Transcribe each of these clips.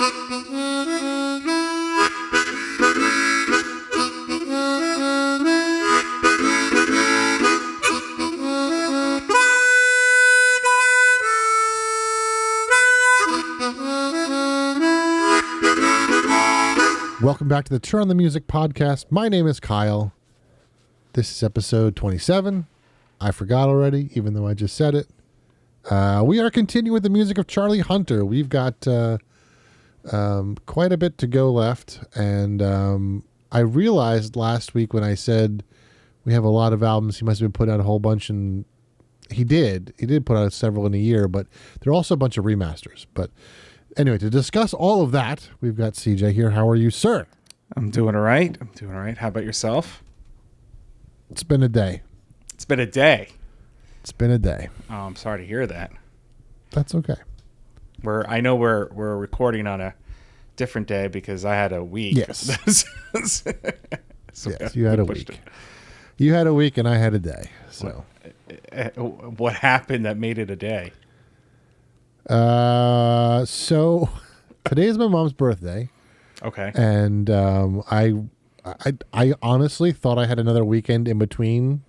Welcome back to the Turn on the Music podcast. My name is Kyle. This is episode 27. I forgot already, even though I just said it. We are continuing with the music of Charlie Hunter. We've got quite a bit to go left. And I realized last week when I said we have a lot of albums, he must have been putting out a whole bunch. And he did. He did put out several in a year, but there are also a bunch of remasters. But anyway, to discuss all of that, we've got CJ here. How are you, sir? I'm doing all right. How about yourself? It's been a day. It's been a day. Oh, I'm sorry to hear that. That's okay. I know we're recording on a different day because I had a week. Yes. So yes, you had a week. You had a week and I had a day. So what happened that made it a day? So today is my mom's birthday. Okay. And I honestly thought I had another weekend in between.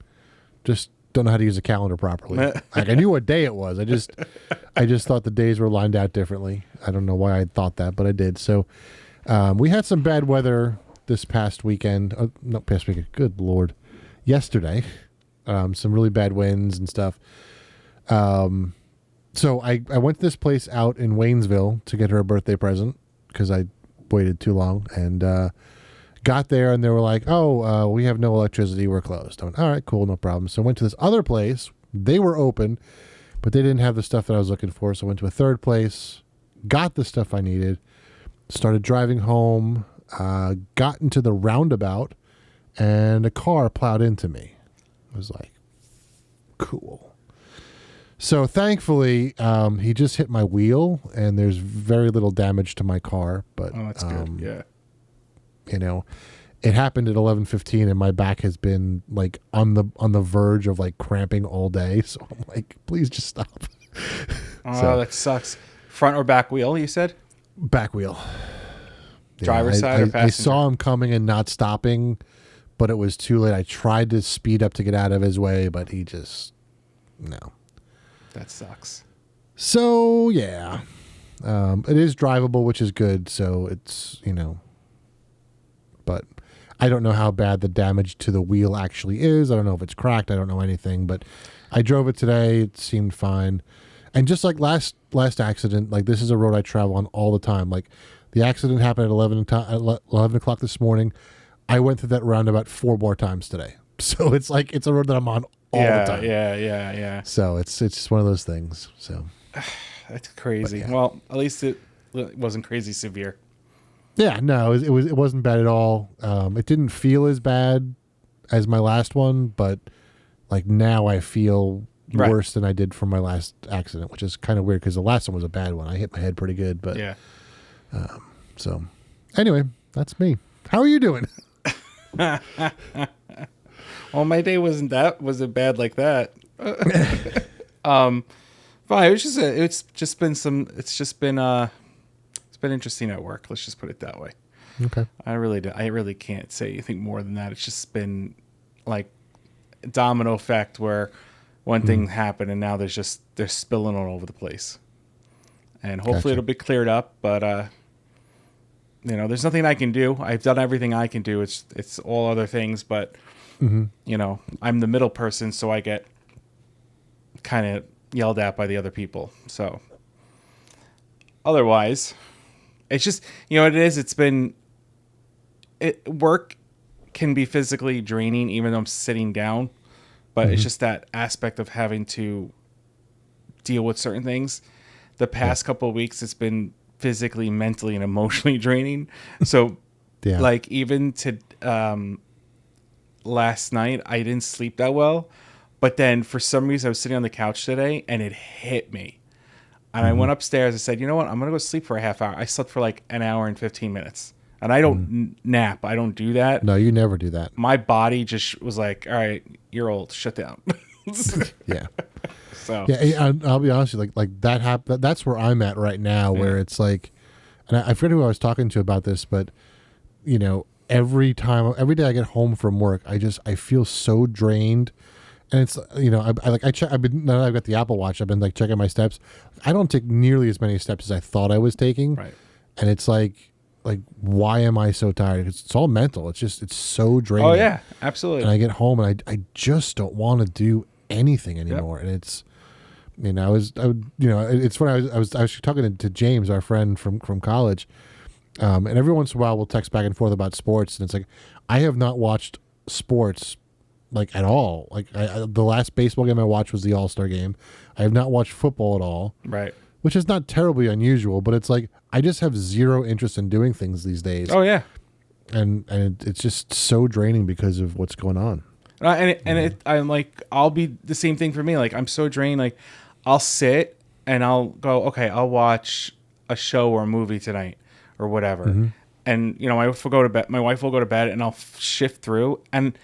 Just don't know how to use a calendar properly. Like I knew what day it was. I just thought the days were lined out differently. I don't know why I thought that, but I did. So we had some bad weather this past weekend. Not past weekend. Good Lord. Yesterday. Some really bad winds and stuff. So I went to this place out in Waynesville to get her a birthday present because I waited too long and got there and they were like, oh, we have no electricity. We're closed. I went, all right, cool. No problem. So I went to this other place. They were open, but they didn't have the stuff that I was looking for. So I went to a third place, got the stuff I needed, started driving home, got into the roundabout and a car plowed into me. I was like, cool. So thankfully, he just hit my wheel, and there's very little damage to my car. But that's good. Yeah, you know, it happened at 11:15, and my back has been like on the verge of like cramping all day. So I'm like, please just stop. Oh, that sucks. Front or back wheel? You said back wheel. Driver's side or passenger? I saw him coming and not stopping, but it was too late. I tried to speed up to get out of his way, but he just no. That sucks. So, yeah. It is drivable, which is good. So, it's, but I don't know how bad the damage to the wheel actually is. I don't know if it's cracked. I don't know anything. But I drove it today. It seemed fine. And just like last accident, like this is a road I travel on all the time. Like the accident happened at 11 o'clock this morning. I went through that roundabout 4 more times today. So, it's like it's a road that I'm on all the time. Yeah. So it's just one of those things. So that's crazy. Yeah. Well, at least it wasn't crazy severe. Yeah, no, it wasn't bad at all. It didn't feel as bad as my last one, but like now I feel worse than I did from my last accident, which is kind of weird because the last one was a bad one. I hit my head pretty good, but yeah. So anyway, that's me. How are you doing? Well, my day wasn't bad like that. Fine. It's been interesting at work. Let's just put it that way. Okay. I really can't say anything more than that. It's just been like a domino effect where one thing happened and now they're spilling all over the place. And hopefully it'll be cleared up, but there's nothing I can do. I've done everything I can do. It's all other things, but I'm the middle person, so I get kind of yelled at by the other people. So otherwise, it's just, it is. Work can be physically draining, even though I'm sitting down, but it's just that aspect of having to deal with certain things. The past couple of weeks, it's been physically, mentally, and emotionally draining. So like even to, last night I didn't sleep that well, but then for some reason I was sitting on the couch today and it hit me and I went upstairs. I said, you know what, I'm gonna go sleep for a half hour. I slept for like an hour and 15 minutes and I don't nap. I don't do that. No, you never do that. My body just was like, all right, you're old, shut down. Yeah. So yeah, I'll be honest with you, like that happened. That's where I'm at right now, where it's like and I forget who I was talking to about this, but you know, every day I get home from work, I feel so drained. And it's, you know, I've been, now that I've got the Apple Watch, I've been like checking my steps. I don't take nearly as many steps as I thought I was taking. Right. And it's like, why am I so tired? It's all mental. It's so draining. Oh yeah, absolutely. And I get home and I just don't want to do anything anymore. Yep. And it's, you know, it's when I was talking to James, our friend from college. And every once in a while we'll text back and forth about sports. And it's like, I have not watched sports like at all. Like the last baseball game I watched was the All-Star game. I have not watched football at all. Right. Which is not terribly unusual, but it's like I just have zero interest in doing things these days. Oh yeah. And it's just so draining because of what's going on. I'm like, I'll be the same thing for me. Like I'm so drained. Like I'll sit and I'll go, okay, I'll watch a show or a movie tonight or whatever. Mm-hmm. And you know, my wife will go to bed and I'll shift through, and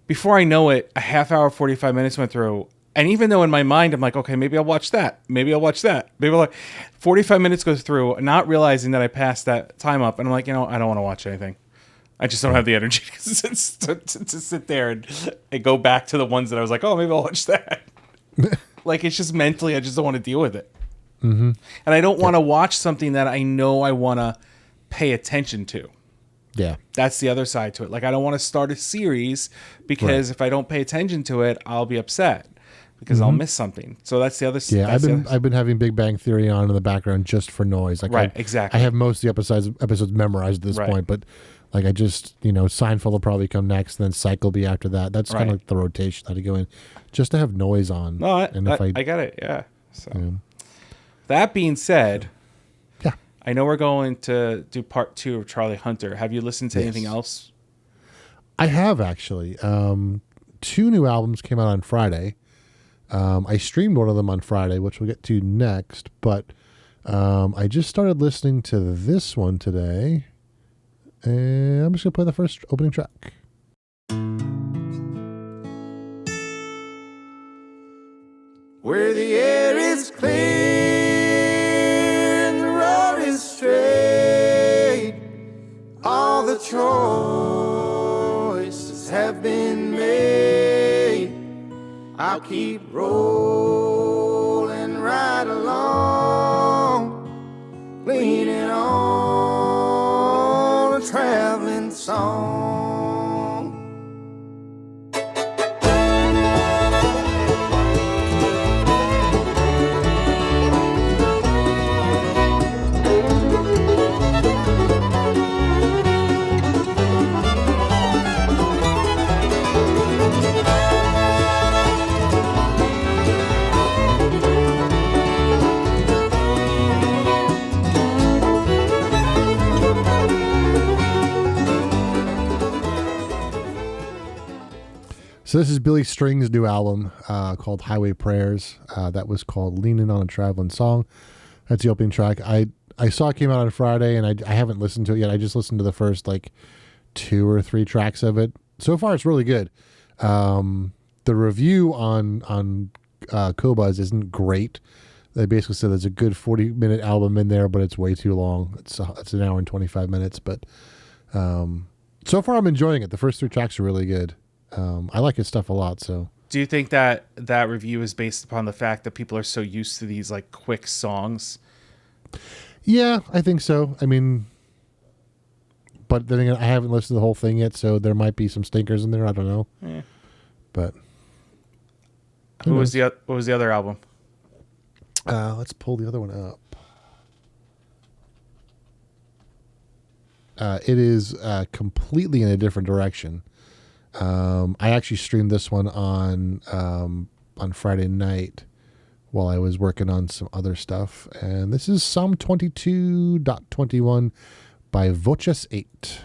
before I know it, a half hour, 45 minutes went through. And even though in my mind, I'm like, okay, maybe I'll watch that. Maybe 45 minutes goes through, not realizing that I passed that time up. And I'm like, you know, I don't want to watch anything. I just don't have the energy to sit there and go back to the ones that I was like, oh, maybe I'll watch that. Like, it's just mentally, I just don't want to deal with it. Mm-hmm. And I don't want to watch something that I know I want to pay attention to. Yeah. That's the other side to it. Like, I don't want to start a series because if I don't pay attention to it, I'll be upset because I'll miss something. So that's the other side. Yeah, I've been having Big Bang Theory on in the background just for noise. Like right, exactly. I have most of the episodes memorized at this point, but like I just, you know, Seinfeld will probably come next, and then Psych will be after that. That's kind of like the rotation that I go in just to have noise on. No, I get it. Yeah. So that being said, I know we're going to do part 2 of Charlie Hunter. Have you listened to anything else? I have, actually. 2 new albums came out on Friday. I streamed one of them on Friday, which we'll get to next. But I just started listening to this one today. And I'm just going to play the first opening track. Where the air is clear, straight, all the choices have been made. I'll keep rolling right along, leaning on a traveling song. So this is Billy String's new album called Highway Prayers. That was called Leaning on a Traveling Song. That's the opening track. I saw it came out on Friday, and I haven't listened to it yet. I just listened to the first like 2 or 3 tracks of it. So far, it's really good. The review on Qobuz isn't great. They basically said there's a good 40-minute album in there, but it's way too long. It's an hour and 25 minutes. But so far, I'm enjoying it. The first 3 tracks are really good. I like his stuff a lot. So, do you think that review is based upon the fact that people are so used to these like quick songs? Yeah, I think so. I mean, but then again, I haven't listened to the whole thing yet, so there might be some stinkers in there. I don't know. Yeah. But what was the other album? Let's pull the other one up. It is completely in a different direction. I actually streamed this one on Friday night while I was working on some other stuff. And this is Psalm 22.21 by Voces 8.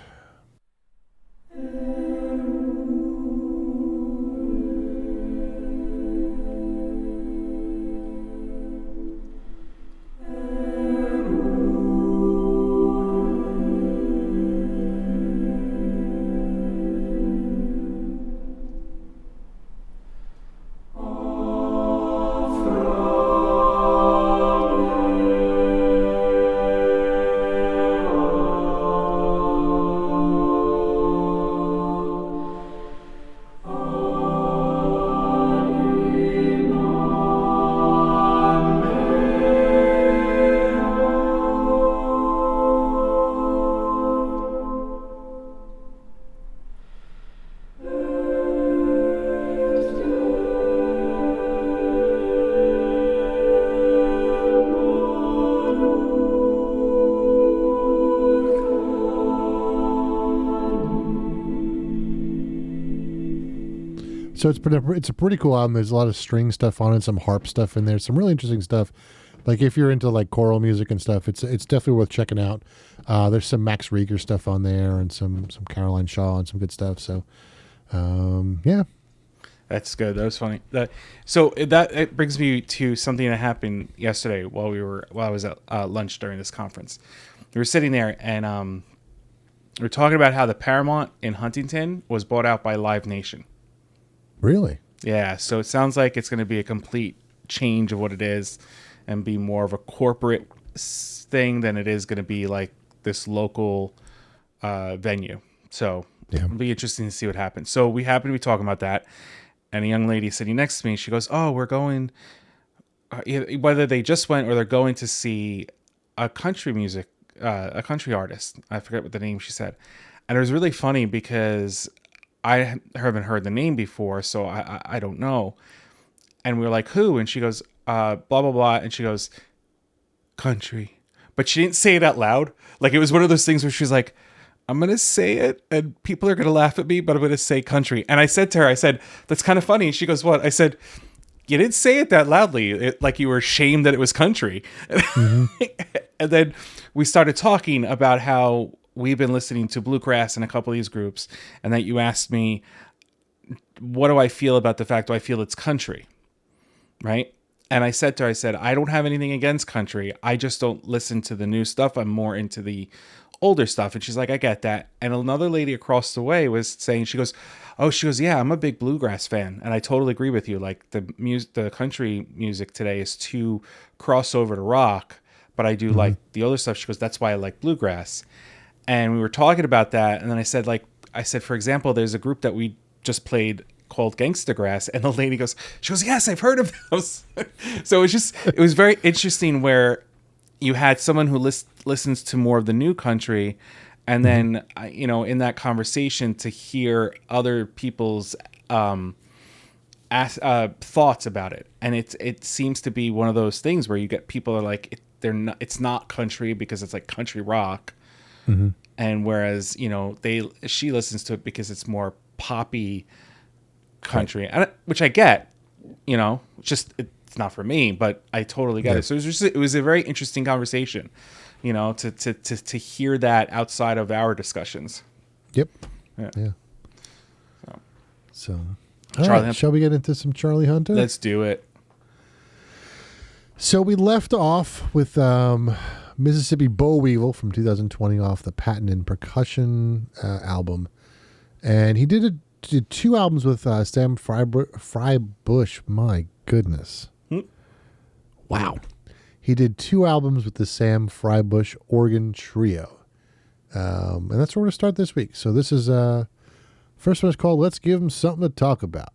So it's a pretty cool album. There's a lot of string stuff on it, some harp stuff in there, some really interesting stuff. Like if you're into like choral music and stuff, it's definitely worth checking out. There's some Max Rieger stuff on there and some Caroline Shaw and some good stuff. So yeah. That's good. That was funny. It brings me to something that happened yesterday while I was at lunch during this conference. We were sitting there and we were talking about how the Paramount in Huntington was bought out by Live Nation. Really? Yeah. So it sounds like it's going to be a complete change of what it is and be more of a corporate thing than it is going to be like this local venue. So it'll be interesting to see what happens. So we happen to be talking about that. And a young lady sitting next to me, she goes, "Oh, we're going," whether they just went or they're going to see a country artist. I forget what the name she said. And it was really funny because I haven't heard the name before, so I don't know. And we were like, "Who?" And she goes, blah, blah, blah. And she goes, "Country." But she didn't say it out loud. Like it was one of those things where she's like, "I'm going to say it and people are going to laugh at me, but I'm going to say country." And I said to her, "That's kind of funny." She goes, "What?" I said, "You didn't say it that loudly. Like you were ashamed that it was country." Mm-hmm. And then we started talking about how we've been listening to bluegrass in a couple of these groups. And that you asked me, what do I feel about the fact, do I feel it's country? Right? And I said to her, I don't have anything against country. I just don't listen to the new stuff. I'm more into the older stuff. And she's like, "I get that." And another lady across the way was saying, she goes, "Yeah, I'm a big bluegrass fan." And I totally agree with you. Like the country music today is too crossover to rock, but I do like the other stuff. She goes, "That's why I like bluegrass." And we were talking about that. And then I said, for example, there's a group that we just played called Gangsta Grass. And the lady goes, "Yes, I've heard of those." So it was very interesting where you had someone who listens to more of the new country, and then in that conversation to hear other people's thoughts about it, and it seems to be one of those things where you get people are like it's not country because it's like country rock, and whereas she listens to it because it's more poppy country, which I get, it's not for me, but I totally get it. So it was a very interesting conversation, to hear that outside of our discussions. Yep. Yeah. So all right, shall we get into some Charlie Hunter? Let's do it. So we left off with Mississippi Boll Weevil from 2020 off the Patent and Percussion album, and he did 2 albums with Sam Freibush. My goodness. Wow. He did 2 albums with the Sam Freibush Organ Trio. And that's where we're going to start this week. So this is, first one is called Let's Give 'Em Something to Talk About.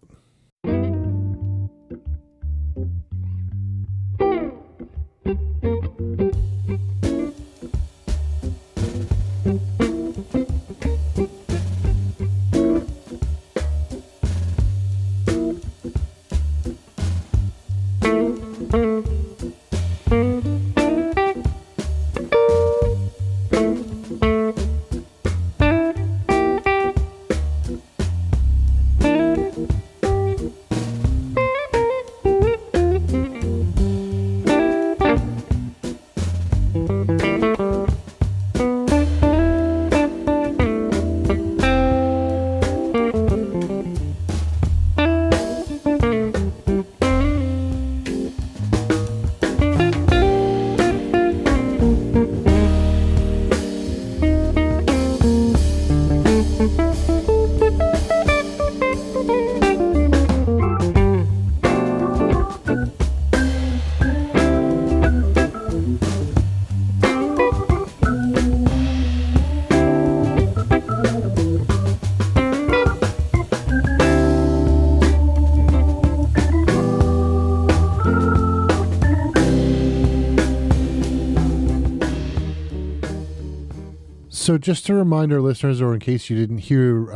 So just to remind our listeners, or in case you didn't hear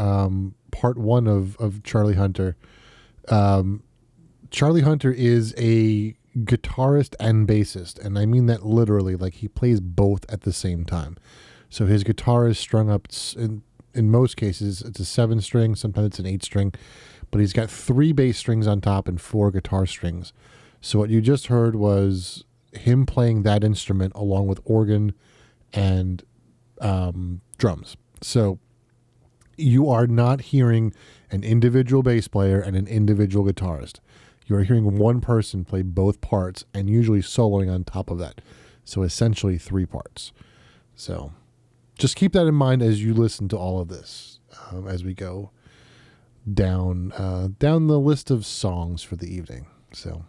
part 1 of Charlie Hunter, Charlie Hunter is a guitarist and bassist, and I mean that literally. Like, he plays both at the same time. So his guitar is strung up, in most cases, it's a 7-string, sometimes it's an 8-string, but he's got 3 bass strings on top and 4 guitar strings. So what you just heard was him playing that instrument along with organ and drums. So you are not hearing an individual bass player and an individual guitarist. You are hearing one person play both parts and usually soloing on top of that. So essentially 3 parts. So just keep that in mind as you listen to all of this as we go down the list of songs for the evening. So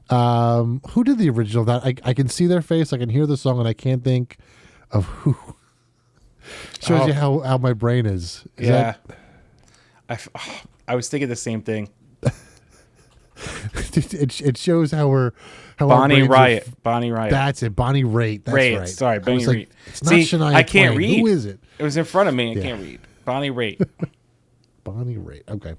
who did the original of that? I can see their face, I can hear the song, and I can't think of who. Shows you how my brain is. I was thinking the same thing. It shows how Bonnie Riot. Bonnie Riot. That's it. Bonnie Raitt. That's right. Sorry, Bonnie Raitt. It's not Shania I can't Twain. read. Who is it? It was in front of me. I can't read. Bonnie Raitt. Bonnie Raitt. Okay.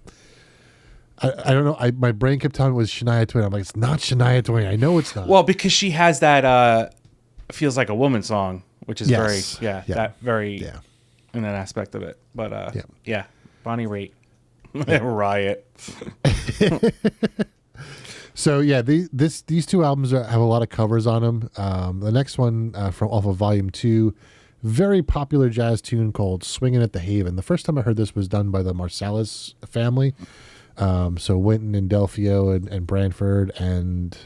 I don't know. My brain kept telling me it was Shania Twain. I'm like, it's not Shania Twain. I know it's not. Well, because she has that "Feels Like a Woman" song, which is very in that aspect of it. But Bonnie Raitt. Riot. So yeah, these 2 albums have a lot of covers on them. The next one from off of Volume 2, very popular jazz tune called "Swingin' at the Haven." The first time I heard this was done by the Marsalis family. So Wynton and Delfio and Branford, and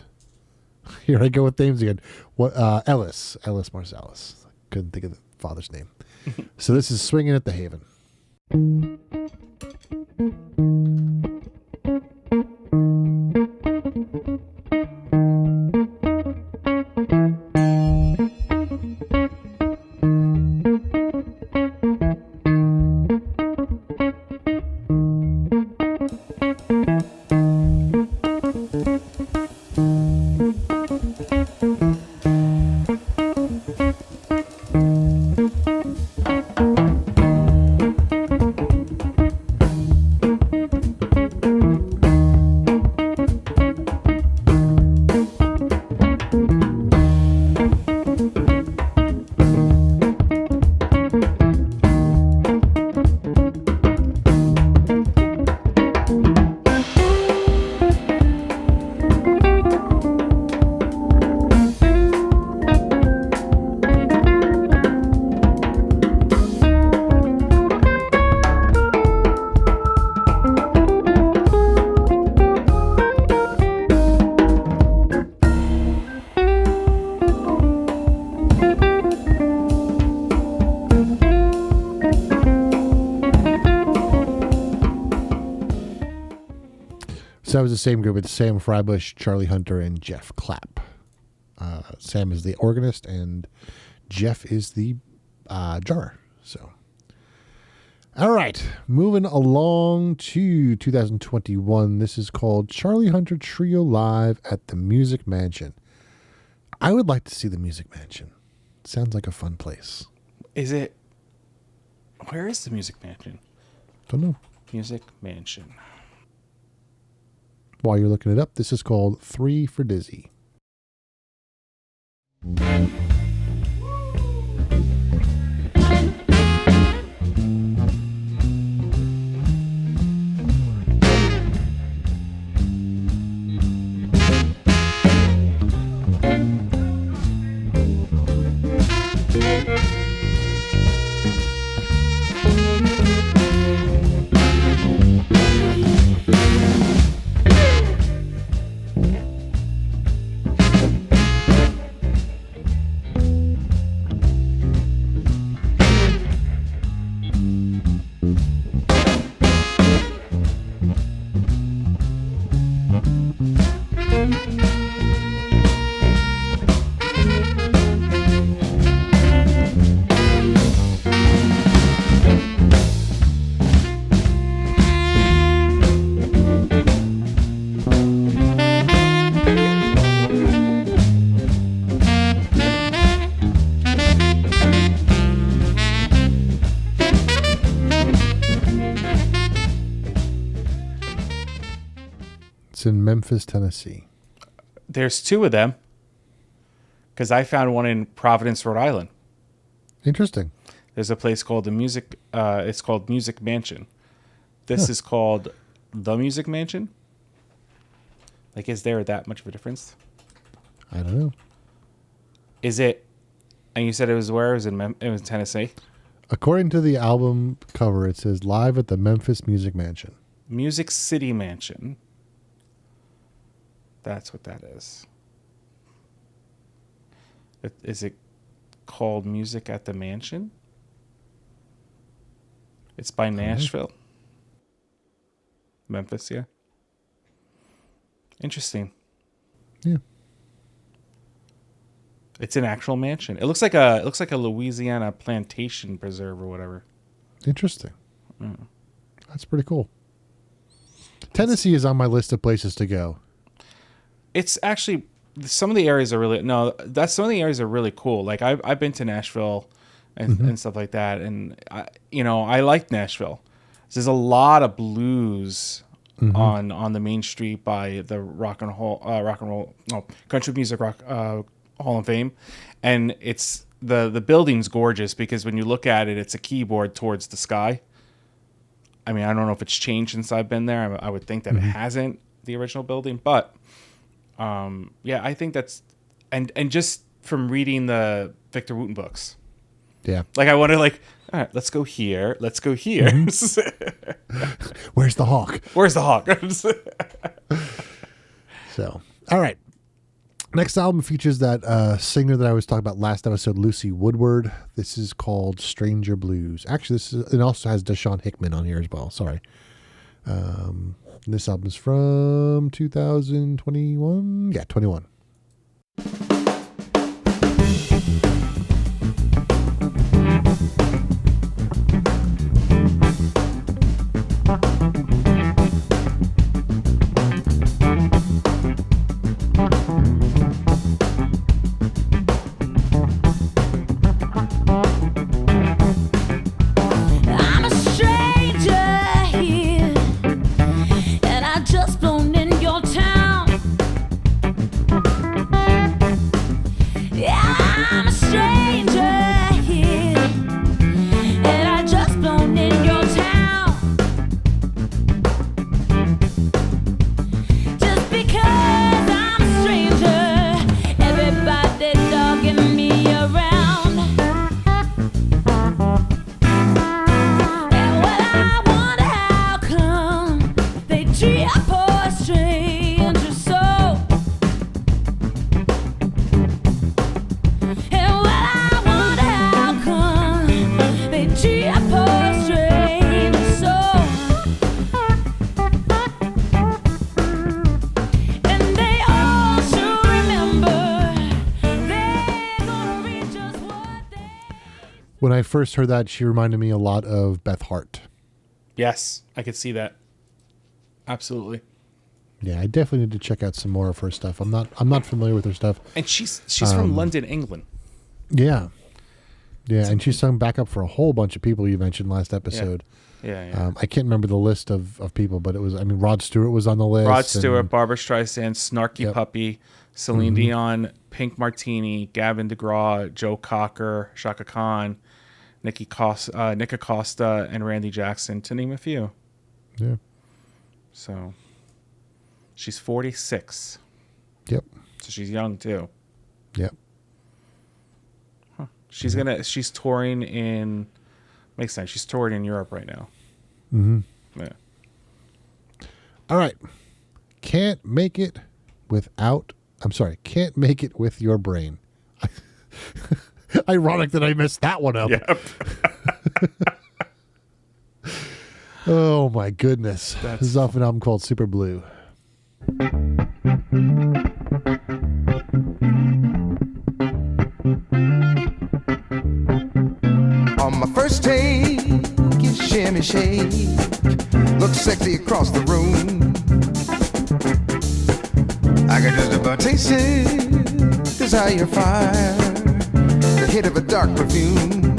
here I go with names again. Ellis Marsalis. Couldn't think of the father's name. So this is "Swingin' at the Haven." So that was the same group. It's Sam Freibush, Charlie Hunter, and Jeff Clapp. Sam is the organist, and Jeff is the drummer. So, all right, moving along to 2021. This is called Charlie Hunter Trio Live at the Music Mansion. I would like to see the Music Mansion. Sounds like a fun place. Is it? Where is the Music Mansion? Don't know. Music Mansion. While you're looking it up, this is called 3 for Dizzy. It's in Memphis, Tennessee. There's 2 of them because I found one in Providence, Rhode Island. Interesting. There's a place called it's called Music Mansion. This is called the Music Mansion? Like, is there that much of a difference? I don't know. Is it? And you said it was where? It was in Tennessee. According to the album cover, it says live at the Memphis Music Mansion. Music City Mansion. That's what that is. Is it called Music at the Mansion? It's by Nashville. Memphis, yeah. Interesting. Yeah. It's an actual mansion. It looks like a Louisiana plantation preserve or whatever. Interesting. That's pretty cool. Tennessee is on my list of places to go. It's actually some of the areas are really some of the areas are really cool. Like I've been to Nashville and stuff like that, and I like Nashville. There's a lot of blues on the main street by the Country Music Rock Hall of Fame, and it's the building's gorgeous because when you look at it, it's a keyboard towards the sky. I mean, I don't know if it's changed since I've been there. I would think that it hasn't, the original building, but yeah, I think that's and just from reading the Victor Wooten books. Yeah. Like I want to all right, let's go here. Let's go here. Where's the hawk? Where's the hawk? So, all right. Next album features that singer that I was talking about last episode, Lucy Woodward. This is called Stranger Blues. Actually, it also has Deshaun Hickman on here as well. Sorry. This album is from 2021. Yeah, 21. When I first heard that, she reminded me a lot of Beth Hart. Yes, I could see that. Absolutely. Yeah, I definitely need to check out some more of her stuff. I'm not familiar with her stuff. And she's from London, England. Yeah. Yeah, and she sung backup for a whole bunch of people you mentioned last episode. Yeah. I can't remember the list of people, but it was, Rod Stewart was on the list. Rod Stewart, Barbra Streisand, Snarky Puppy, Celine Dion, Pink Martini, Gavin DeGraw, Joe Cocker, Shaka Khan, Nick Acosta, and Randy Jackson, to name a few. Yeah. So she's 46. Yep. So she's young too. Yep. Huh. She's touring in, makes sense. She's touring in Europe right now. Mm-hmm. Yeah. All right. Can't make it with your brain. Ironic that I messed that one up. Yep. Oh my goodness. This is off an album called Super Blue. On my first take, you shimmy shake, look sexy across the room. I can just about taste it, desire fire, the hit of a dark perfume.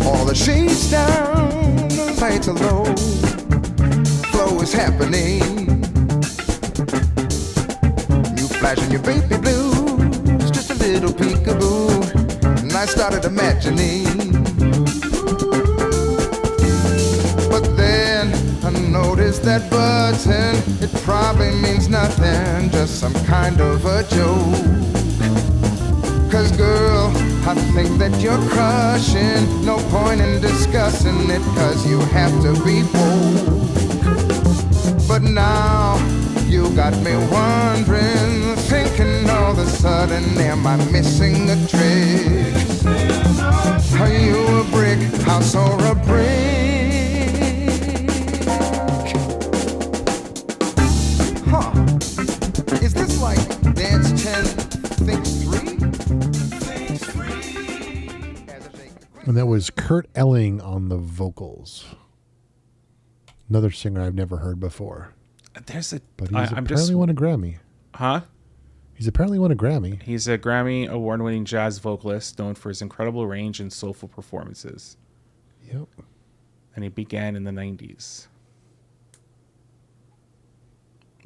All the shades down, the lights are low, flow is happening. You flashing your baby blues, just a little peekaboo, and I started imagining. But there discussing. It probably means nothing, just some kind of a joke. 'Cause girl, I think that you're crushing. No point in discussing it, 'cause you have to be woke. But now you got me wondering, thinking all of a sudden, am I missing a trick? Are you a brick house or a brick? Huh. Is this like Dance 10 Thinks 3? And that was Kurt Elling on the vocals. Another singer I've never heard before. But he's apparently won a Grammy. Huh? He's apparently won a Grammy. He's a Grammy award-winning jazz vocalist known for his incredible range and soulful performances. Yep. And he began in the 90s.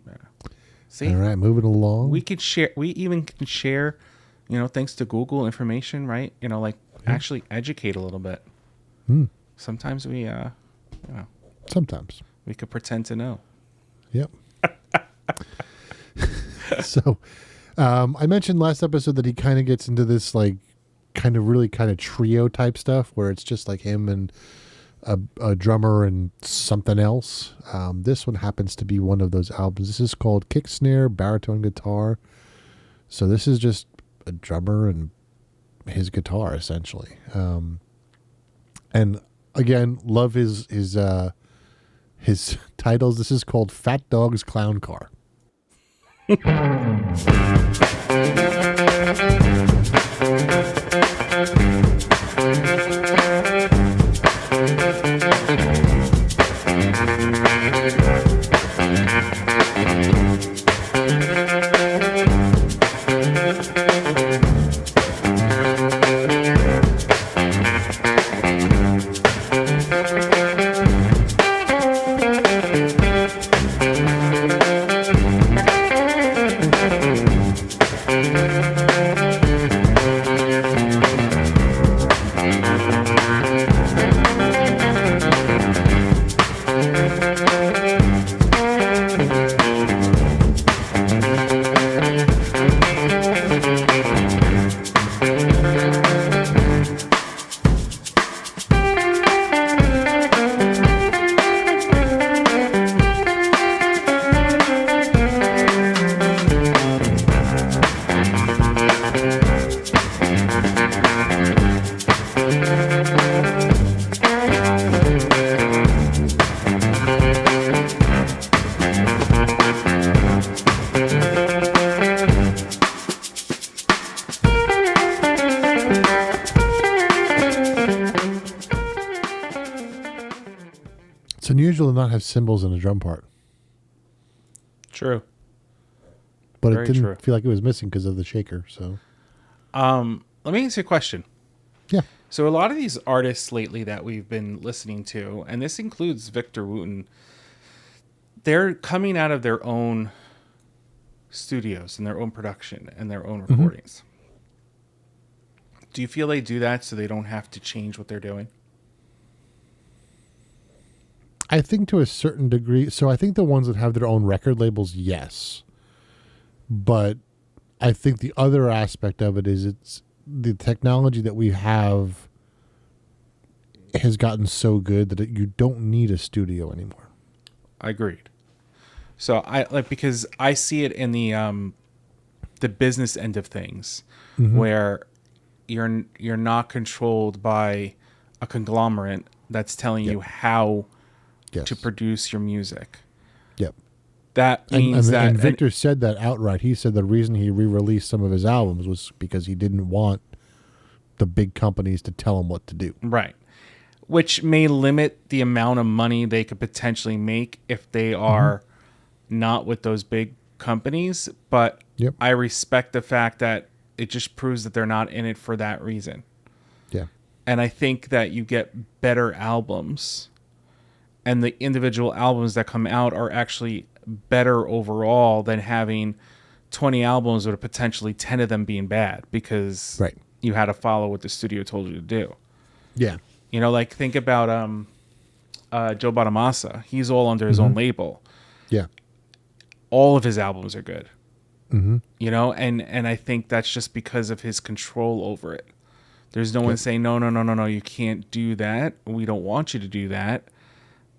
Yeah. See? All right, moving along. We even can share, thanks to Google information, right? Actually educate a little bit. Sometimes we, Sometimes. we could pretend to know. Yep. So, I mentioned last episode that he kind of gets into this kind of trio type stuff where it's just like him and a drummer and something else. This one happens to be one of those albums. This is called Kick Snare, Baritone Guitar. So this is just a drummer and his guitar essentially. And again, love his titles. This is called Fat Dog's Clown Car. It's unusual to not have cymbals in a drum part. True. But Very it didn't true. feel like it was missing because of the shaker. So, Let me ask you a question. yeah. So a lot of these artists lately that we've been listening to, and this includes Victor Wooten, they're coming out of their own studios and their own production and their own recordings. Do you feel they do that so they don't have to change what they're doing? I think to a certain degree. So I think the ones that have their own record labels, yes. But I think the other aspect of it is it's the technology that we have has gotten so good that you don't need a studio anymore. I agreed. So because I see it in the business end of things, where you're not controlled by a conglomerate that's telling you how to produce your music. Yep. That means and Victor said that outright. He said the reason he re-released some of his albums was because he didn't want the big companies to tell him what to do. Right. Which may limit the amount of money they could potentially make if they are not with those big companies. But I respect the fact that it just proves that they're not in it for that reason. Yeah. And I think that you get better albums, and the individual albums that come out are actually better overall than having 20 albums with potentially 10 of them being bad because you had to follow what the studio told you to do. Yeah. Think about Joe Bonamassa. He's all under his own label. Yeah. All of his albums are good. Mm-hmm. You know, and I think that's just because of his control over it. There's no one saying, no, you can't do that. We don't want you to do that.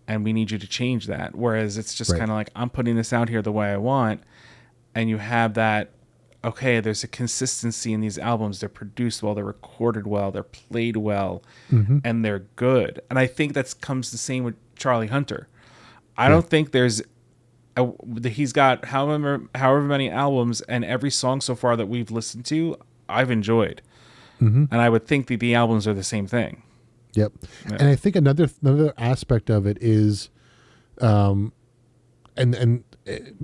And we need you to change that. Whereas it's just kind of like, I'm putting this out here the way I want. And you have that, okay, there's a consistency in these albums. They're produced well, they're recorded well, they're played well, and they're good. And I think that comes the same with Charlie Hunter. I don't think he's got however many albums, and every song so far that we've listened to, I've enjoyed. And I would think that the albums are the same thing. Yep. Yeah. And I think another aspect of it is, and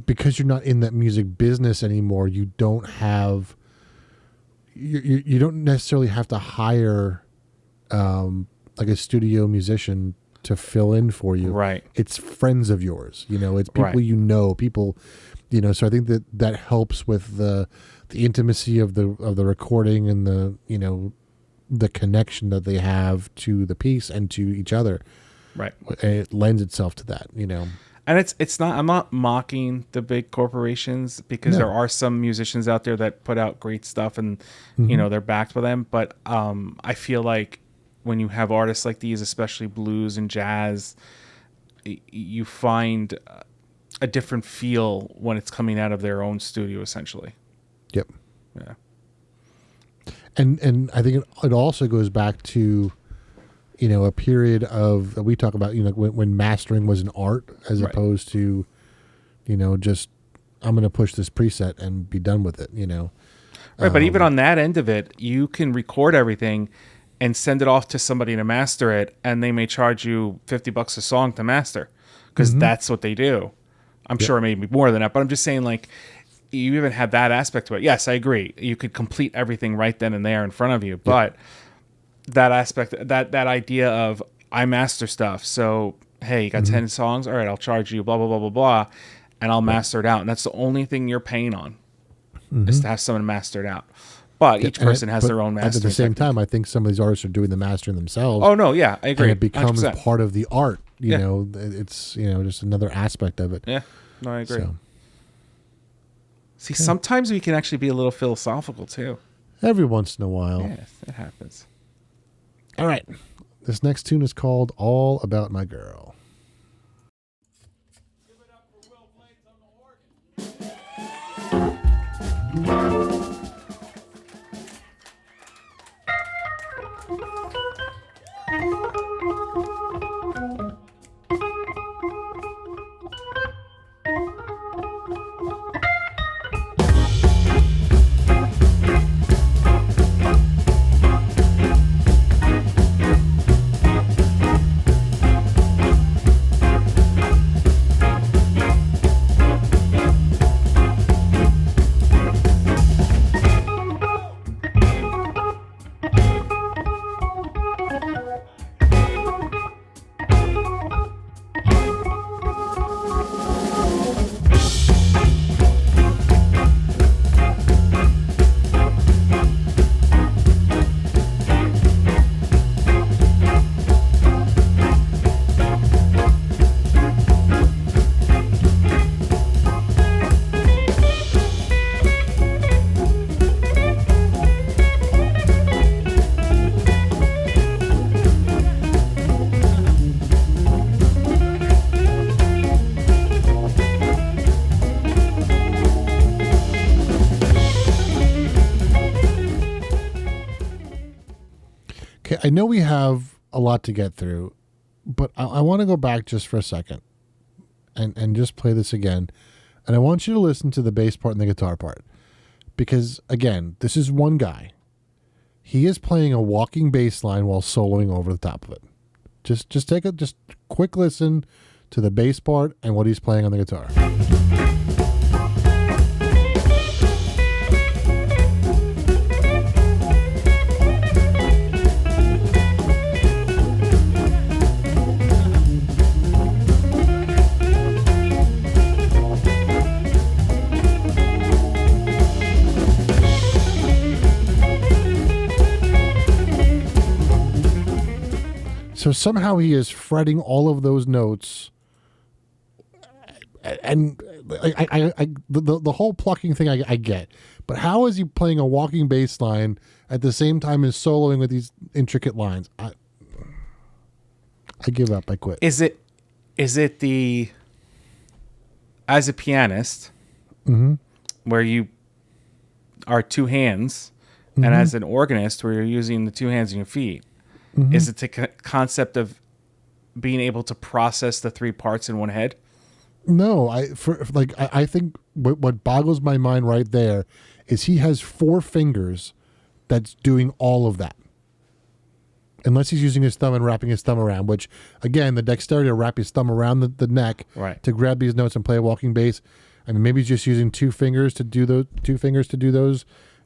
because you're not in that music business anymore, you don't have, you don't necessarily have to hire, like a studio musician to fill in for you. Right. It's friends of yours, you know, it's people, people, you know, so I think that helps with the intimacy of the recording and the, you know, the connection that they have to the piece and to each other. Right. It lends itself to that, you know. And it's not, I'm not mocking the big corporations, because there are some musicians out there that put out great stuff and, you know, they're backed by them. But I feel like when you have artists like these, especially blues and jazz, you find a different feel when it's coming out of their own studio, essentially. Yep. Yeah. And I think it also goes back to, you know, a period of that we talk about, you know, when mastering was an art as opposed to, you know, just I'm going to push this preset and be done with it, you know. Right, but even on that end of it, you can record everything and send it off to somebody to master it, and they may charge you $50 a song to master, because that's what they do. I'm sure maybe more than that, but I'm just saying, like, you even have that aspect to it. Yes, I agree. You could complete everything right then and there in front of you, but that aspect, that idea of I master stuff. So, hey, you got 10 songs? All right, I'll charge you blah, blah, blah, blah, blah, and I'll master it out. And that's the only thing you're paying on is to have someone master it out. But each person has their own mastering. At the same time, I think some of these artists are doing the mastering themselves. Oh, no, yeah, I agree. And it becomes 100%. part of the art. You know, it's, you know, just another aspect of it. Yeah, no, I agree. So. See, sometimes we can actually be a little philosophical, too. Every once in a while. Yeah, it happens. All right. This next tune is called All About My Girl. Give it up for Will Blades on the organ. I know we have a lot to get through, but I want to go back just for a second and just play this again. And I want you to listen to the bass part and the guitar part. Because, again, this is one guy. He is playing a walking bass line while soloing over the top of it. Just take a quick listen to the bass part and what he's playing on the guitar. So somehow he is fretting all of those notes and the whole plucking thing I get, but how is he playing a walking bass line at the same time as soloing with these intricate lines? I give up. I quit. Is it the, as a pianist, where you are two hands, and as an organist where you're using the two hands and your feet, is it the concept of being able to process the three parts in one head? No, I think what boggles my mind right there is he has 4 fingers that's doing all of that. Unless he's using his thumb and wrapping his thumb around, which, again, the dexterity to wrap his thumb around the neck Right. to grab these notes and play a walking bass. I mean, maybe he's just using 2 fingers to do those,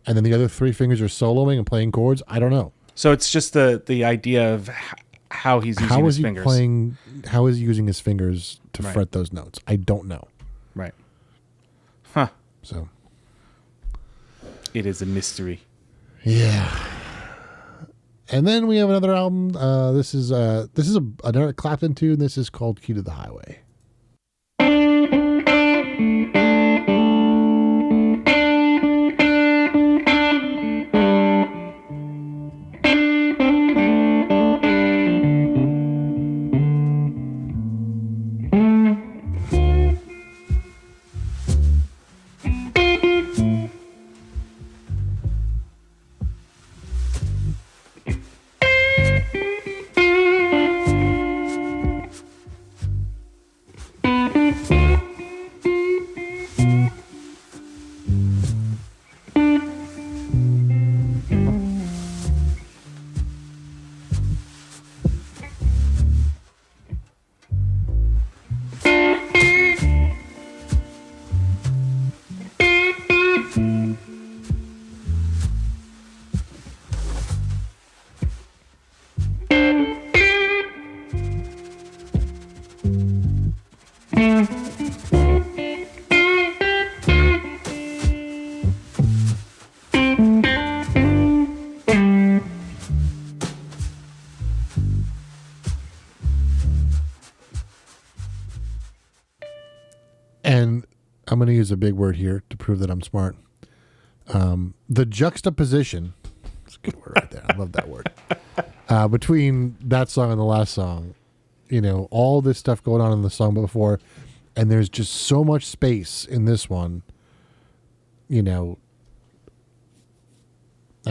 and then the other 3 fingers are soloing and playing chords. I don't know. So it's just the idea of how he's using his fingers. How is he using his fingers to Right. fret those notes? I don't know. Right. Huh. So, It is a mystery. yeah. And then we have another album. This is another Clapton tune. This is called "Key to the Highway." And I'm going to use a big word here to prove that I'm smart. The juxtaposition, it's a good word right there. I love that word. Between that song and the last song, all this stuff going on in the song before, and there's just so much space in this one, I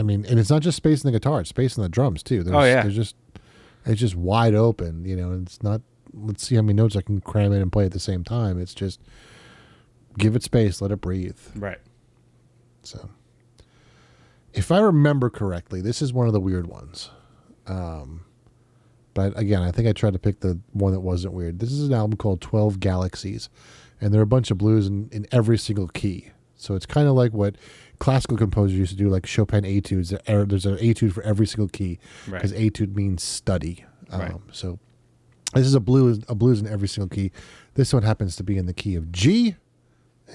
mean, and it's not just space in the guitar, it's space in the drums too. It's just wide open, and it's not, let's see how many notes I can cram in and play at the same time. It's just give it space, let it breathe. Right. So, if I remember correctly, this is one of the weird ones. But again, I think I tried to pick the one that wasn't weird. This is an album called 12 Galaxies, and there are a bunch of blues in every single key. So it's kind of like what classical composers used to do, like Chopin etudes. There's an etude for every single key, because etude means study. Right. So this is a blues in every single key. This one happens to be in the key of G,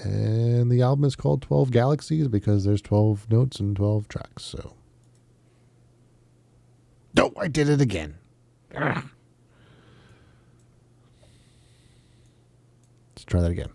and the album is called 12 Galaxies because there's 12 notes and 12 tracks. So, no, I did it again. Let's try that again.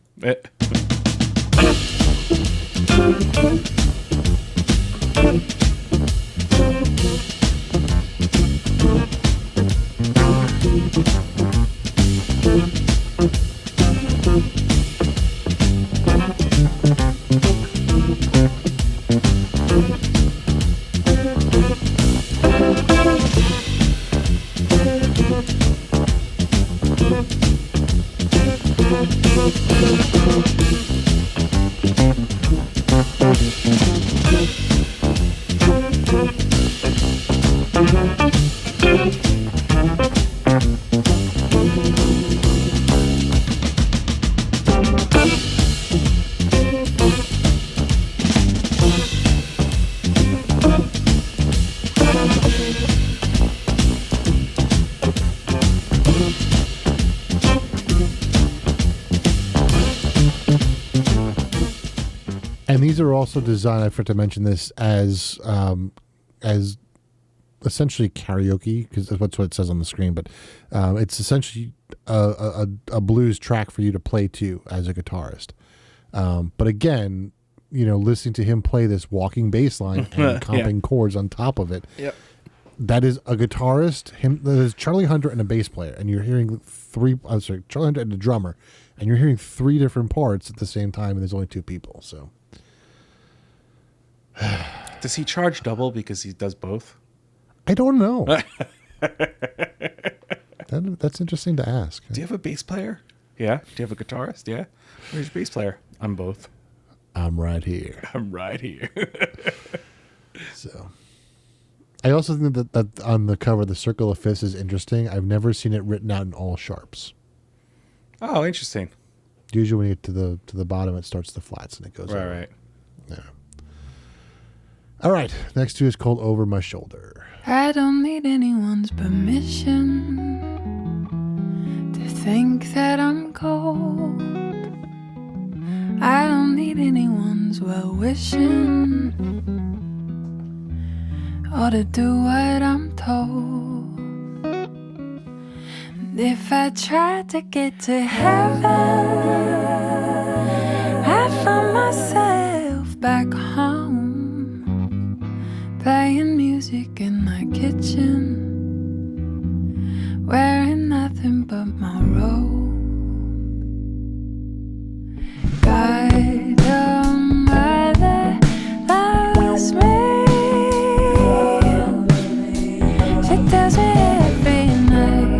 And these are also designed, I forgot to mention this, as essentially karaoke, because that's what it says on the screen, but it's essentially a blues track for you to play to as a guitarist. But again, listening to him play this walking bass line and comping chords on top of it. Yep. That is a guitarist. That is Charlie Hunter and a bass player, and you're hearing Charlie Hunter and a drummer, and you're hearing 3 different parts at the same time, and there's only 2 people. So, Does he charge double because he does both? I don't know. That's interesting to ask. Do you have a bass player? Yeah. Do you have a guitarist? Yeah. Where's your bass player? I'm both. I'm right here. I'm right here. So, I also think that on the cover, the circle of fifths is interesting. I've never seen it written out in all sharps. Oh, interesting. Usually, when you get to the bottom, it starts the flats and it goes over. Right. Yeah. All right. Next 2 is called Over My Shoulder. I don't need anyone's permission to think that I'm cold. I don't need anyone's well-wishing or to do what I'm told. And if I tried to get to heaven, I find myself back home, playing music in my kitchen, wearing nothing but my robe. God, mother loves me. She tells me every night.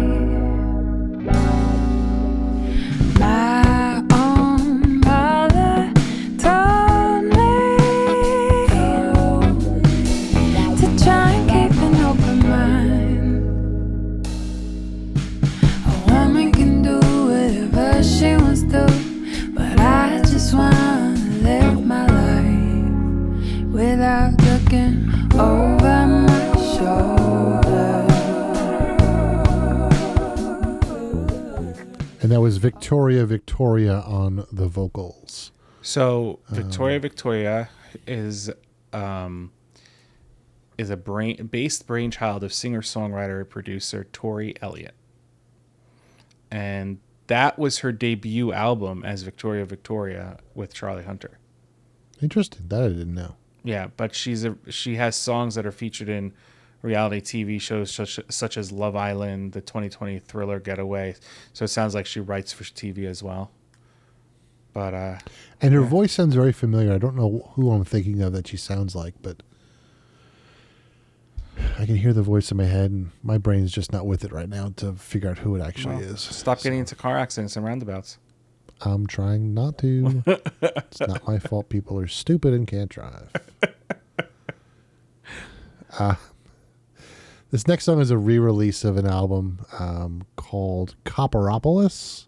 My own mother told me to try and keep an open mind. A woman can do whatever she wants to, but I just wanna live my life without looking over my shoulder. And that was Victoria on the vocals. So Victoria is a based brainchild of singer-songwriter and producer Tori Elliott. And that was her debut album as Victoria with Charlie Hunter. Interesting. That I didn't know. Yeah, but she has songs that are featured in reality TV shows such as Love Island, the 2020 thriller Getaway. So it sounds like she writes for TV as well. But and her voice sounds very familiar. I don't know who I'm thinking of that she sounds like, but I can hear the voice in my head, and my brain's just not with it right now to figure out who it actually is. Stop getting into car accidents and roundabouts. I'm trying not to. It's not my fault. People are stupid and can't drive. This next song is a re-release of an album called Copperopolis.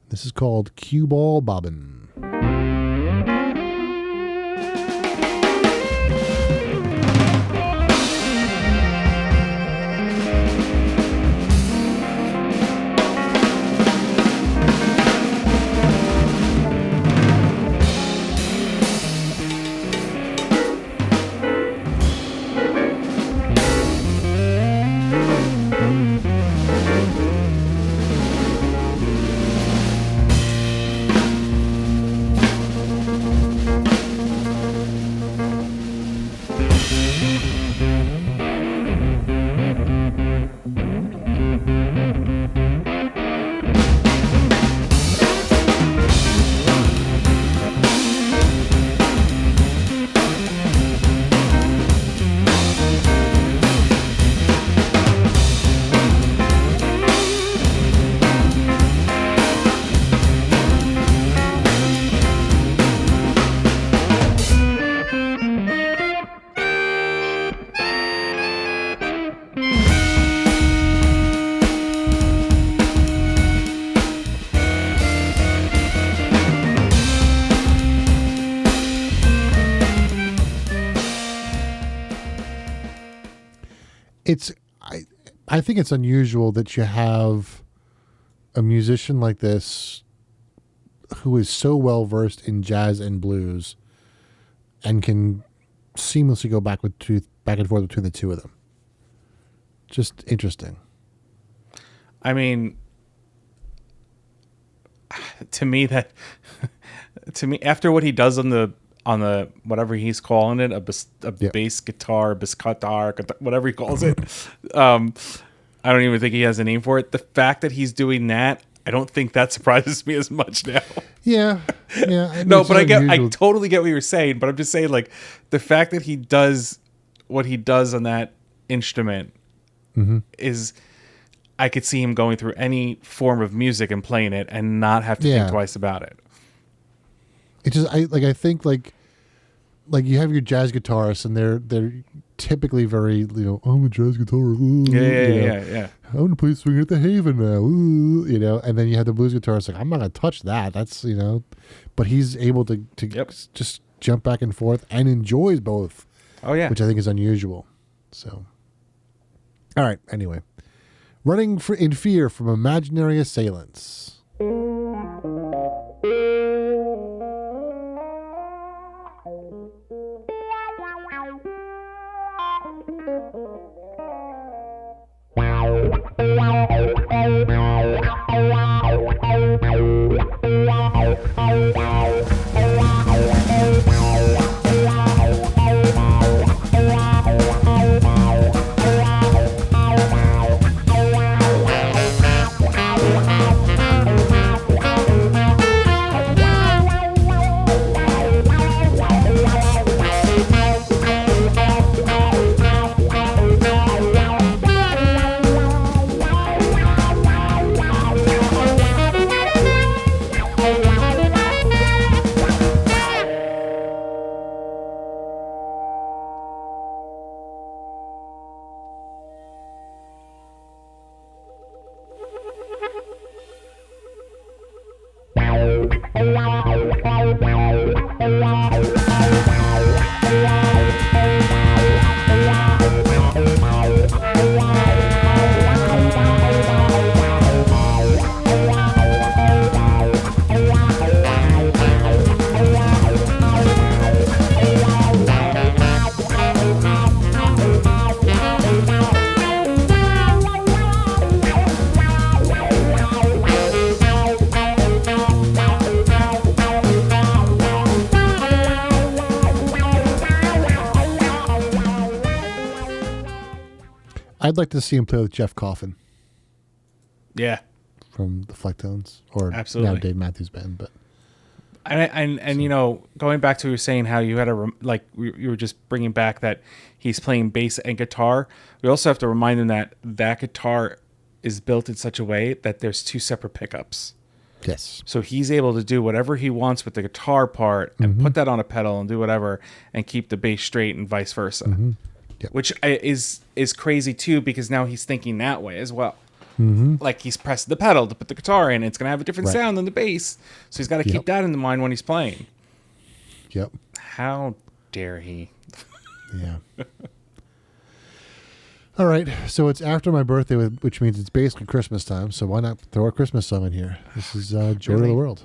This is called Cue Ball Bobbin'. I think it's unusual that you have a musician like this who is so well versed in jazz and blues and can seamlessly go back and forth between the two of them. just interesting. I mean, to me, after what he does on the whatever he's calling it, a bass guitar, whatever he calls it, I don't even think he has a name for it. The fact that he's doing that, I don't think that surprises me as much now. Yeah. No, but I totally get what you're saying. But I'm just saying, like, the fact that he does what he does on that instrument is, I could see him going through any form of music and playing it and not have to think twice about it. It just, I think you have your jazz guitarists and they're typically very, I'm a jazz guitarist. Yeah. I'm going to play swing at the Haven now. And then you have the blues guitarist like, I'm not going to touch that. That's, but he's able to just jump back and forth and enjoys both. Oh, yeah. Which I think is unusual. So, all right. Anyway, running in fear from imaginary assailants. I'd like to see him play with Jeff Coffin. Yeah. From the Flecktones, or absolutely now Dave Matthews Band, but and going back to what you were saying, how you had you were just bringing back that he's playing bass and guitar. We also have to remind him that guitar is built in such a way that there's two separate pickups. Yes. So he's able to do whatever he wants with the guitar part and put that on a pedal and do whatever and keep the bass straight and vice versa. Yep. Which is crazy too, because now he's thinking that way as well. Like he's pressed the pedal to put the guitar in. It's going to have a different sound than the bass. So he's got to keep that in mind when he's playing. Yep. How dare he? Yeah. All right. So it's after my birthday, which means it's basically Christmas time. So why not throw a Christmas song in here? This is Joy to the World.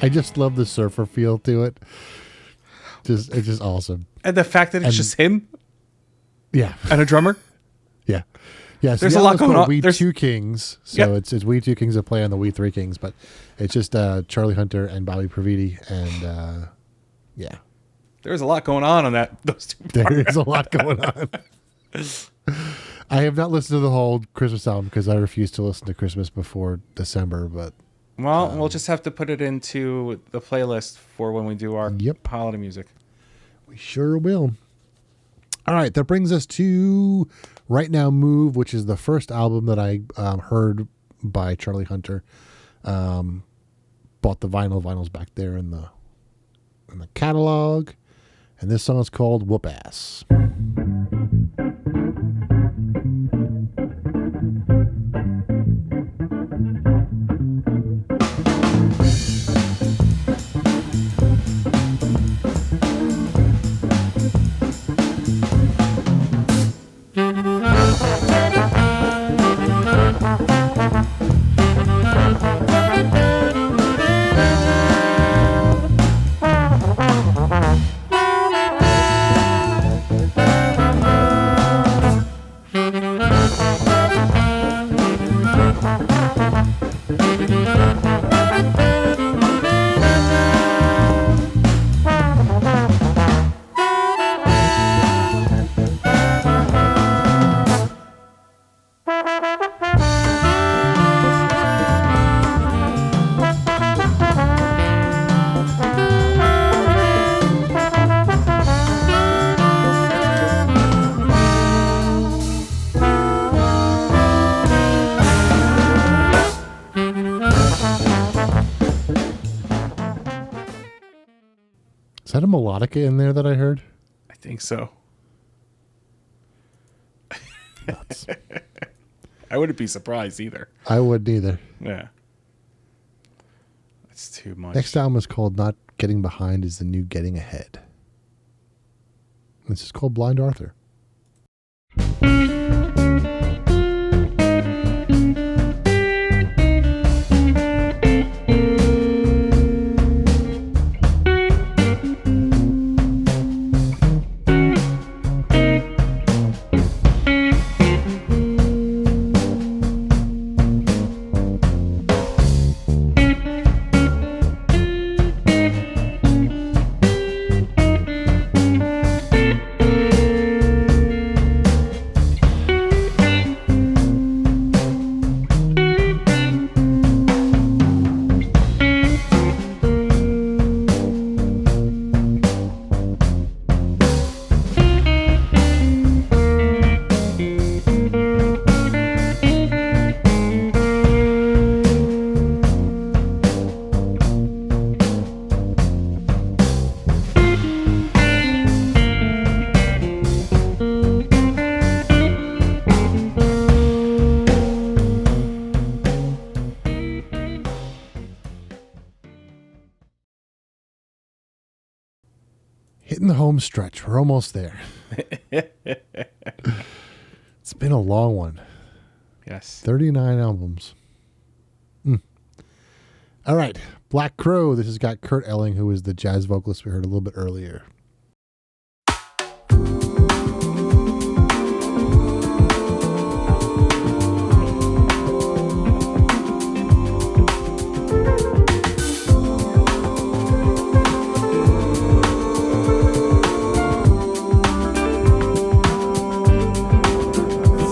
I just love the surfer feel to it. It's just awesome. And the fact that it's just him? Yeah. And a drummer? Yeah. Yeah. So there's a lot going on. We Two Kings. So it's We Two Kings that play on the We Three Kings, but it's just Charlie Hunter and Bobby Praviti, and yeah. There's a lot going on that those two parts. There is a lot going on. I have not listened to the whole Christmas album because I refuse to listen to Christmas before December, but Well, we'll just have to put it into the playlist for when we do our Yep. holiday music. we sure will. All right, that brings us to Right Now Move, which is the first album that I heard by Charlie Hunter. Bought the vinyls back there in the catalog, and this song is called Whoop Ass. Is that a melodica in there that I heard? I think so. Nuts. I wouldn't be surprised either. I wouldn't either. Yeah. It's too much. Next album is called Not Getting Behind is the New Getting Ahead. This is called Blind Arthur. Hitting the home stretch. We're almost there. It's been a long one. Yes. 39 albums. All right. Black Crow. This has got Kurt Elling, who is the jazz vocalist we heard a little bit earlier.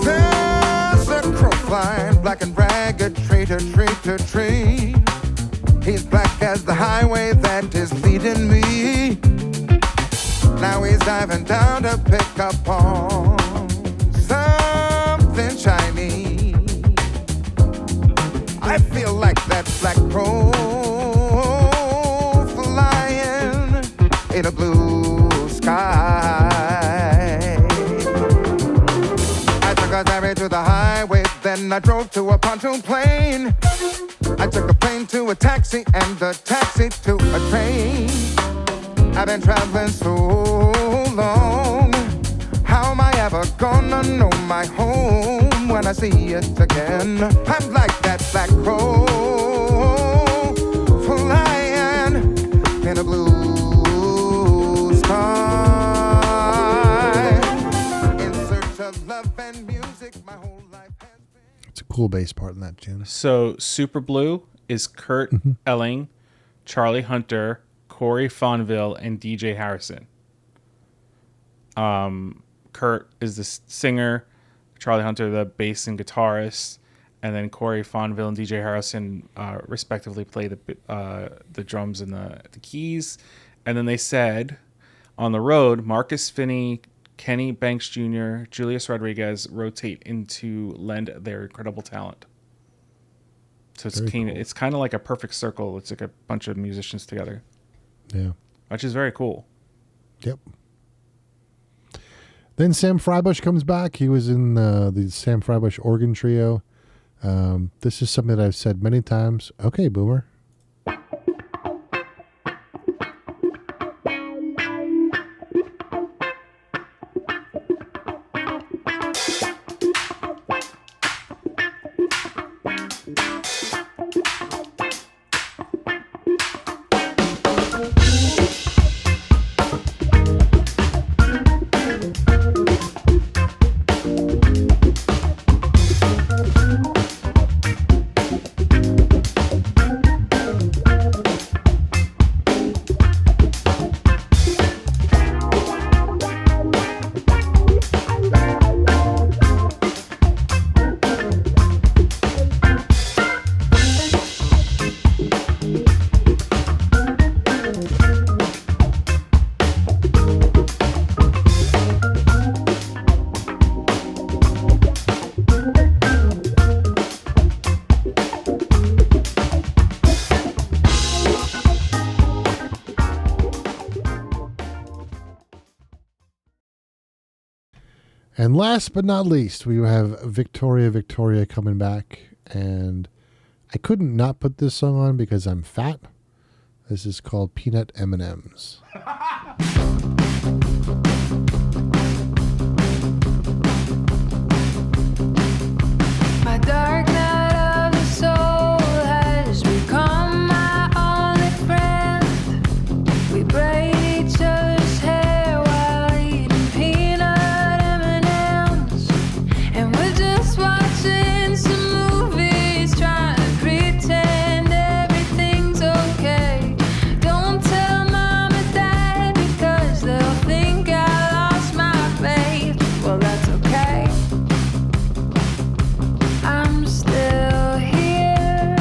There's a crow flying, black and ragged, tree to tree to tree. He's black as the highway that is leading me. Now he's diving down to pick up on something shiny. I feel like that black crow flying in a blue sky. I took a ferry to the highway, then I drove to a pontoon plane. I took a plane to a taxi and a taxi to a train. I've been traveling so long. How am I ever gonna know my home when I see it again? I'm like that black crow flying in a blue sky. In search of love and music, my whole life has been. It's a cool bass part in that tune. So Super Blue is Kurt Elling, Charlie Hunter, Corey Fonville, and DJ Harrison. Kurt is the singer, Charlie Hunter the bass and guitarist, and then Corey Fonville and DJ Harrison respectively play the drums and the keys. And then they said on the road, Marcus Finney, Kenny Banks Jr., Julius Rodriguez rotate in to lend their incredible talent. So it's kind of like a perfect circle. It's like a bunch of musicians together. Yeah. Which is very cool. Yep. Then Sam Freibush comes back. He was in the Sam Freibush organ trio. This is something that I've said many times. Okay, Boomer. And last but not least, we have Victoria coming back. And I couldn't not put this song on because I'm fat. This is called Peanut M&Ms. My dark night of the soul has become my only friend. We braid each other's hair while eating peanut M&Ms, and we're just watching some movies, trying to pretend everything's okay. Don't tell mom and dad because they'll think I lost my faith. Well, that's okay. I'm still here.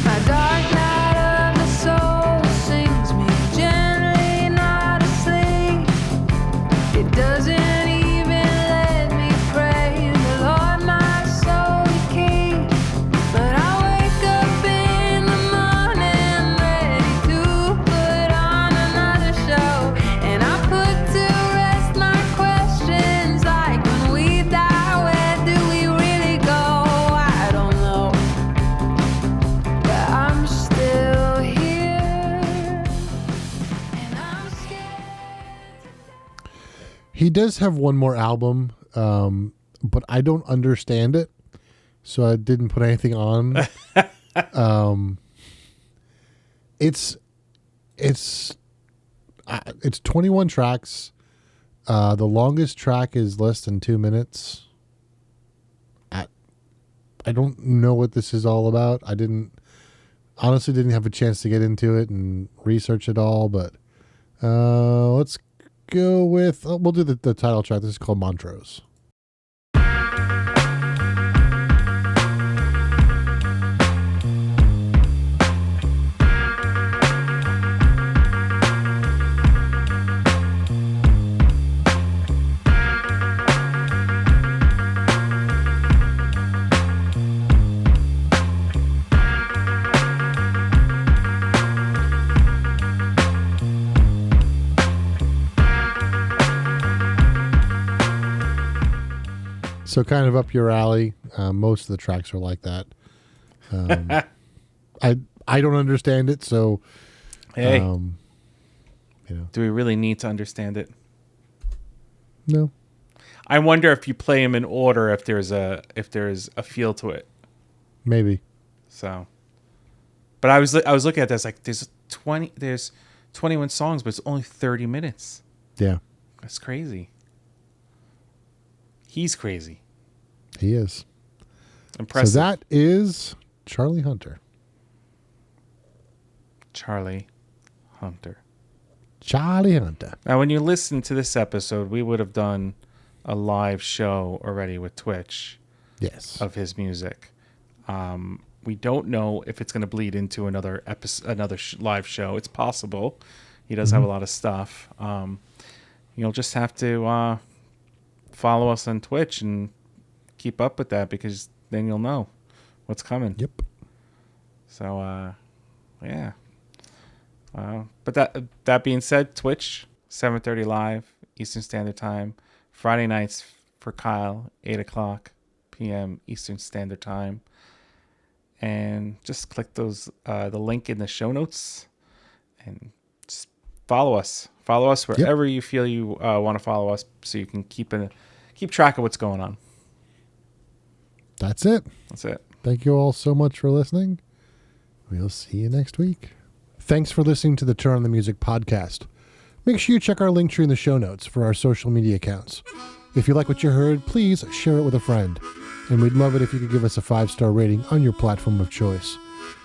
My dark night of the soul sings me gently, not asleep. It doesn't even let me pray the Lord my soul to keep. But I wake up in the morning ready to put on another show, and I put to rest my questions like when we die, where do we really go? I don't know, but I'm still here, and I'm scared. He does have one more album, but I don't understand it, so I didn't put anything on. It's 21 tracks. The longest track is less than 2 minutes. I don't know what this is all about. I honestly didn't have a chance to get into it and research it all, but let's go with, we'll do the title track. This is called Montrose. So kind of up your alley. Most of the tracks are like that. I don't understand it, so Hey, you know, do we really need to understand it? no. I wonder if you play them in order, if there's a feel to it. Maybe. So, but I was looking at this like there's 21 songs, but it's only 30 minutes. Yeah, That's crazy. He's crazy. he is. Impressive. So that is Charlie Hunter. Charlie Hunter. Charlie Hunter. Now, when you listen to this episode, we would have done a live show already with Twitch Yes. of his music. We don't know if it's going to bleed into another live show. It's possible. He does have a lot of stuff. You'll just have to follow us on Twitch and keep up with that, because then you'll know what's coming. Yep. So, yeah. But that being said, Twitch, 7:30 live, Eastern Standard Time. Friday nights for Kyle, 8 o'clock p.m. Eastern Standard Time. And just click the link in the show notes and just follow us. Follow us wherever you feel you want to follow us, so you can keep track of what's going on. That's it. That's it. Thank you all so much for listening. We'll see you next week. Thanks for listening to the Turn on the Music podcast. Make sure you check our link tree in the show notes for our social media accounts. If you like what you heard, please share it with a friend. And we'd love it if you could give us a 5-star rating on your platform of choice.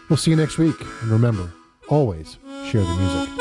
We'll see you next week. And remember, always share the music.